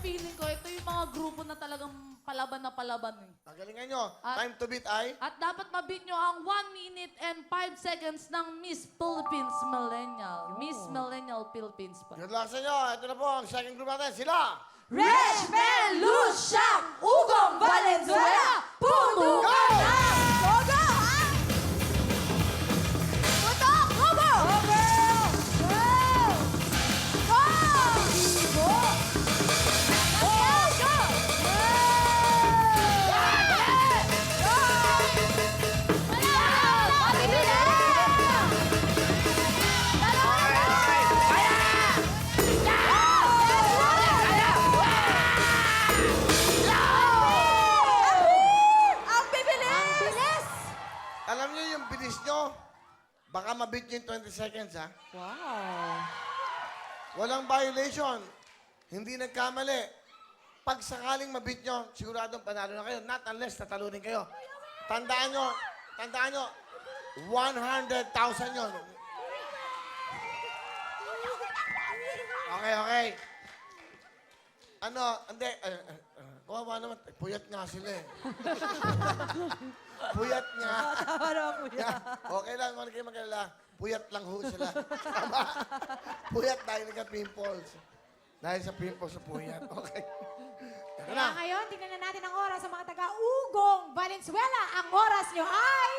feeling ko, ito yung mga grupo na talagang palaban na palaban eh. Pagalingan nyo. At- Time to beat ay... At dapat mabit nyo ang 1 minute and 5 seconds ng Miss Philippines Millennial. Miss Millennial Philippines pa. Good luck sa inyo. Ito na po ang second group natin. Sila! Reg Melusha, Ugong Valenzuela, Puto Go! Gogo, ha? Puto, Gogo! Gogo! Go! Go! Go! Go! Ang bibilis! Alam niyo yung bilis nyo? Baka mabit nyo yung 20 seconds, ha? Wow! Walang violation. Hindi nagkamali. Pag sakaling mabit nyo, siguradong panalo na kayo. Not unless tatalunin kayo. Tandaan nyo, 100,000 yun. Okay. Ano, hindi, kawawa naman, puyat nga sila eh. Puyat nga. Tama naman, kuya. Okay lang, huwag kayo mag-alala. Puyat lang ho sila. Tama. Puyat dahil nagka-pimples. Dahil sa pimples sa puyat. Okay. Tara Kaya na. ngayon, tingnan na natin ang oras sa mga taga-Ugong Valenzuela. Ang oras nyo ay...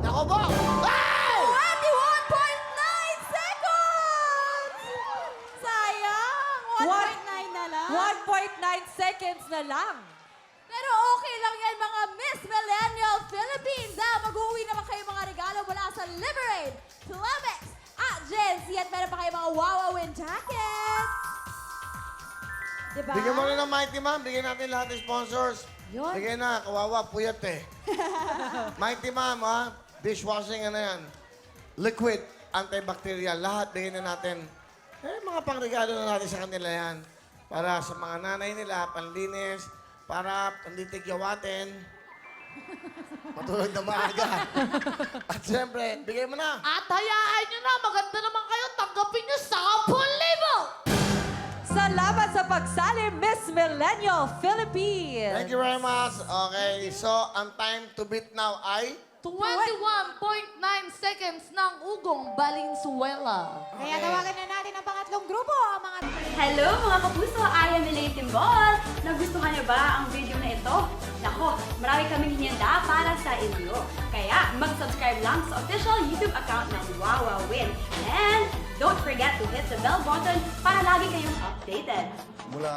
Nako po! Wow! 21.9 seconds! Sayang! 1.9 na lang. 1.9 seconds na lang. Pero okay lang yan, mga Miss Millennial Philippines. Mag-uwi naman kayo mga regalo mula sa Liberate, Clubex, at Gen Z. At meron pa kayo mga Wawa Win jackets. Diba? Bigyan mo rin ng Mighty Ma'am. Bigyan natin lahat ng sponsors. Yun. Bigyan na. Kawawa, puyat eh. Mighty Ma'am, ha? Dishwashing, ano yan? Liquid, antibacterial. Lahat bigyan na natin. Mga pangregalo na natin sa kanila yan. Para sa mga nanay nila, panlinis, para panditigyawatin. Matulog na maaga. At siyempre, bigay mo na. At hayaan nyo na, maganda naman kayo, tanggapin nyo 10,000! Salamat sa pagsali, Miss Millennial Philippines! Thank you very much. Okay, so ang time to beat now ay... 21.9 seconds ng Ugong Valenzuela. Kaya tawagan na natin ang pangatlong grupo, ang mga... Hello mga kapuso! I am Elaine Timbol! Nagustuhan niyo ba ang video na ito? Nako, marami kaming hinihanda para sa inyo. Kaya mag-subscribe lang sa official YouTube account ng Wawa Win. And don't forget to hit the bell button para lagi kayong updated. Mula